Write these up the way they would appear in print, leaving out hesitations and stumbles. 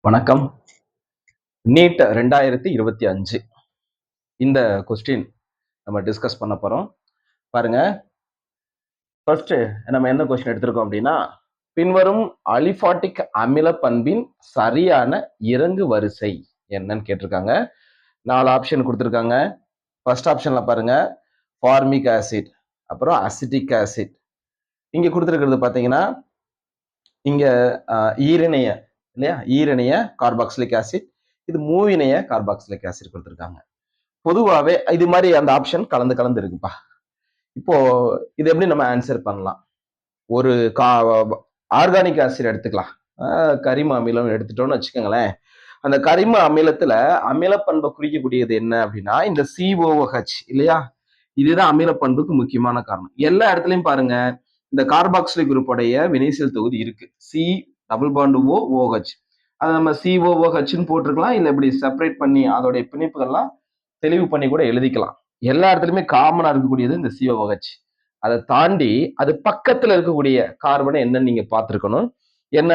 வணக்கம். நீட் 2025 இந்த கொஸ்டின் நம்ம டிஸ்கஸ் பண்ண போறோம். பாருங்க, ஃபர்ஸ்ட் நம்ம என்ன கொஸ்டின் எடுத்திருக்கோம் அப்படின்னா, பின்வரும் அலிபாட்டிக் அமில பண்பின் சரியான இறங்கு வரிசை என்னன்னு கேட்டிருக்காங்க. 4 ஆப்ஷன் கொடுத்திருக்காங்க. ஃபர்ஸ்ட் ஆப்ஷன்ல பாருங்க, ஃபார்மிக் ஆசிட், அப்புறம் அசிட்டிக் ஆசிட். இங்க கொடுத்திருக்கிறது பாத்தீங்கன்னா, இங்க ஈரிணைய இல்லையா, ஈரிணைய கார்பாக்சிலிக் ஆசிட், இது மூவிணைய கார்பாக்சிலிக் ஆசிட் கொடுத்திருக்காங்க. பொதுவாவே இது மாதிரி அந்த ஆப்ஷன் கலந்து இருக்குப்பா. இப்போ இது எப்படி நம்ம ஆன்சர் பண்ணலாம்? ஒரு ஆர்கானிக் ஆசிட் எடுத்துக்கலாம், கரிம அமிலம் எடுத்துட்டோம்னு வச்சுக்கோங்களேன். அந்த கரிம அமிலத்துல அமில பண்பை குறிக்கக்கூடியது என்ன அப்படின்னா இந்த COOH இல்லையா, இதுதான் அமில பண்புக்கு முக்கியமான காரணம். எல்லா இடத்துலயும் பாருங்க இந்த கார்பாக்சிலிக் குரூப்புடைய வினைசியல் தொகுதி இருக்கு, C+OH. அதை நம்ம COOHன்னு போட்டிருக்கலாம், இல்ல இப்படி செப்பரேட் பண்ணி அதோடைய பிணைப்புகள்லாம் தெளிவு பண்ணி கூட எழுதிக்கலாம். எல்லா இடத்துலயுமே காமனா இருக்கக்கூடியது இந்த COOH. அதை தாண்டி அது பக்கத்துல இருக்கக்கூடிய கார்பனை என்னன்னு நீங்க பார்த்திருக்கணும். என்ன,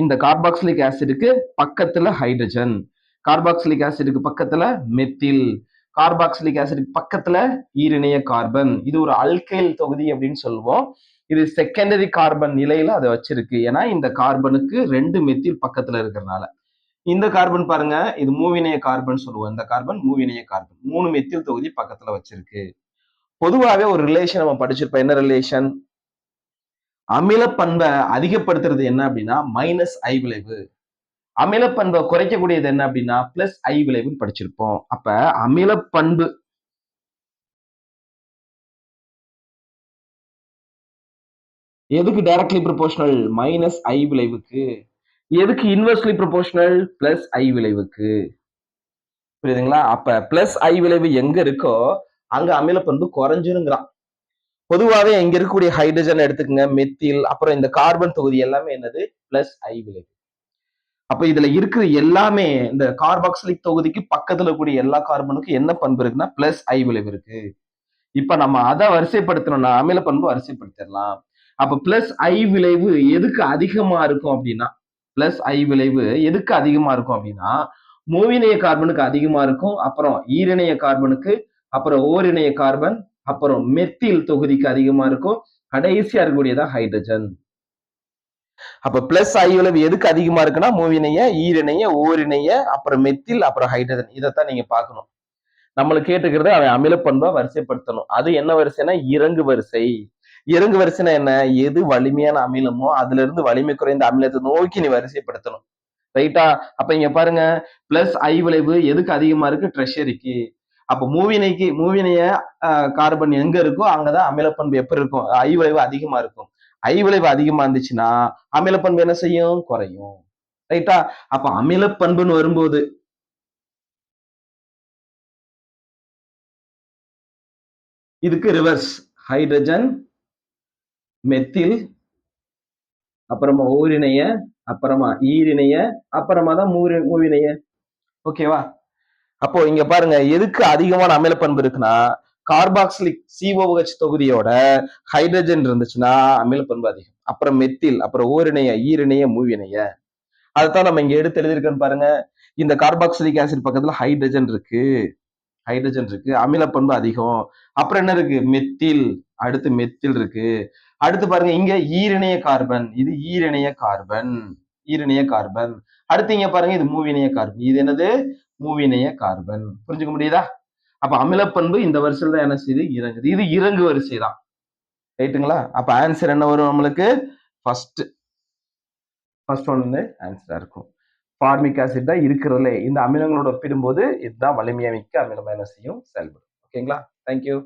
இந்த கார்பாக்சிலிக் ஆசிடுக்கு பக்கத்துல ஹைட்ரஜன், கார்பாக்சிலிக் ஆசிடுக்கு பக்கத்துல மெத்தில், கார்பாக்சிலிக் ஆசிடுக்கு பக்கத்துல ஈரிணைய கார்பன். இது ஒரு அல்கைல் தொகுதி அப்படின்னு சொல்லுவோம். இது செகண்டரி கார்பன் நிலையில அதை வச்சிருக்கு. ஏன்னா இந்த கார்பனுக்கு 2 மெத்தில் பக்கத்துல இருக்கிறதுனால. இந்த கார்பன் பாருங்க, இது மூவிணைய கார்பன் சொல்லுவோம். இந்த கார்பன் மூவிணைய கார்பன், 3 மெத்தில் தொகுதி பக்கத்துல வச்சிருக்கு. பொதுவாகவே ஒரு ரிலேஷன் நம்ம படிச்சிருப்போம். என்ன ரிலேஷன்? அமில பண்பை அதிகப்படுத்துறது என்ன அப்படின்னா -I விளைவு, அமில பண்பை குறைக்கக்கூடியது என்ன அப்படின்னா +I விளைவுன்னு படிச்சிருப்போம். அப்ப அமில பண்பு எதுக்கு டைரக்ட்லி ப்ரொபோர்ஷனல்? -I விளைவுக்கு. எதுக்கு இன்வெர்ஸ்லி ப்ரொபோர்ஷனல்? +I விளைவுக்கு. புரியுதுங்களா? அப்ப +I விளைவு எங்க இருக்கோ அங்க அமில பண்பு குறைஞ்சிருங்கிறான். பொதுவாகவே இங்க இருக்கக்கூடிய ஹைட்ரஜன் எடுத்துக்கங்க, மெத்தில், அப்புறம் இந்த கார்பன் தொகுதி எல்லாமே என்னது? +I விளைவு. அப்ப இதுல இருக்கிற எல்லாமே இந்த கார்பாக்சிலிக் தொகுதிக்கு பக்கத்துல கூடிய எல்லா கார்பனுக்கும் என்ன பண்பு இருக்குன்னா +I விளைவு இருக்கு. இப்ப நம்ம அதை வரிசைப்படுத்தணும்னா அமில பண்பு வரிசைப்படுத்திடலாம். அப்ப +I விளைவு எதுக்கு அதிகமா இருக்கும் அப்படின்னா, +I விளைவு எதுக்கு அதிகமா இருக்கும் அப்படின்னா மூவிணைய கார்பனுக்கு அதிகமா இருக்கும், அப்புறம் ஈரிணைய கார்பனுக்கு, அப்புறம் ஓரிணைய கார்பன், அப்புறம் மெத்தில் தொகுதிக்கு அதிகமா இருக்கும், கடைசியா இருக்கக்கூடியதான் ஹைட்ரஜன். அப்ப +I விளைவு எதுக்கு அதிகமா இருக்குன்னா மூவிணைய, ஈரிணைய, ஓரிணைய, அப்புறம் மெத்தில், அப்புறம் ஹைட்ரஜன். இதைத்தான் நீங்க பார்க்கணும். நம்மளுக்கு கேட்டுக்கிறது அவன் அமில பண்பை வரிசைப்படுத்தணும். அது என்ன வரிசைனா இறங்கு வரிசை. இறங்கு வரிசைனா என்ன? எது வலிமையான அமிலமோ அதுல இருந்து வலிமை குறைந்த அமிலத்தை நோக்கி நீ வரிசைப்படுத்தணும். ரைட்டா? அப்ப இங்க பாருங்க, +I விளைவு எதுக்கு அதிகமா இருக்கு? ட்ரெஷரிக்கு. அப்ப மூவிணைய கார்பன் எங்க இருக்கோ அங்கதான் அமில பண்பு எப்படி இருக்கும்? I விளைவு அதிகமா இருக்கும். I விளைவு அதிகமா இருந்துச்சுன்னா அமில பண்பு என்ன செய்யும்? குறையும். ரைட்டா? அப்ப அமில பண்புன்னு வரும்போது இதுக்கு ரிவர்ஸ், ஹைட்ரஜன், மெத்தில், அப்புறமா ஓரிணைய, அப்புறமா ஈரிணைய, அப்புறமா தான் மூவிணைய. ஓகேவா? அப்போ இங்க பாருங்க, எதுக்கு அதிகமான அமில பண்பு இருக்குன்னா கார்பாக்சிலிக் COOH தொகுதியோட ஹைட்ரஜன் இருந்துச்சுன்னா அமில பண்பு அதிகம், அப்புறம் மெத்தில், அப்புறம் ஓரிணைய, ஈரிணைய, மூவிணைய. அதுதான் நம்ம இங்க எடுத்து எழுதியிருக்கோன்னு பாருங்க. இந்த கார்பாக்சிலிக் ஆசிட் பக்கத்துல ஹைட்ரஜன் இருக்கு, அமில பண்பு அதிகம். அப்புறம் என்ன இருக்கு? மெத்தில், அடுத்து மெத்தில் இருக்கு. அடுத்து பாருங்க, இங்க ஈரிணைய கார்பன், இது ஈரிணைய கார்பன். அடுத்து இங்க பாருங்க, இது மூவிணைய கார்பன். இது என்னது? மூவிணைய கார்பன். புரிஞ்சுக்க முடியுதா? அப்ப அமில பண்பு இந்த வரிசையில் தான் என்ன செய்யுது? இறங்குது. இது இறங்கு வரிசை தான். ரைட்டுங்களா? அப்ப ஆன்சர் என்ன வரும் நம்மளுக்கு? ஃபர்ஸ்ட் ஒன் வந்து ஆன்சரா இருக்கும். ஃபார்மிக் ஆசிட் தான் இருக்கிறதுல இந்த அமிலங்களோட ஒப்பிடும்போது இதுதான் வலிமையா மிக்க அமிலமா என்ன செய்யும்? செயல்படும். ஓகேங்களா? தேங்க்யூ.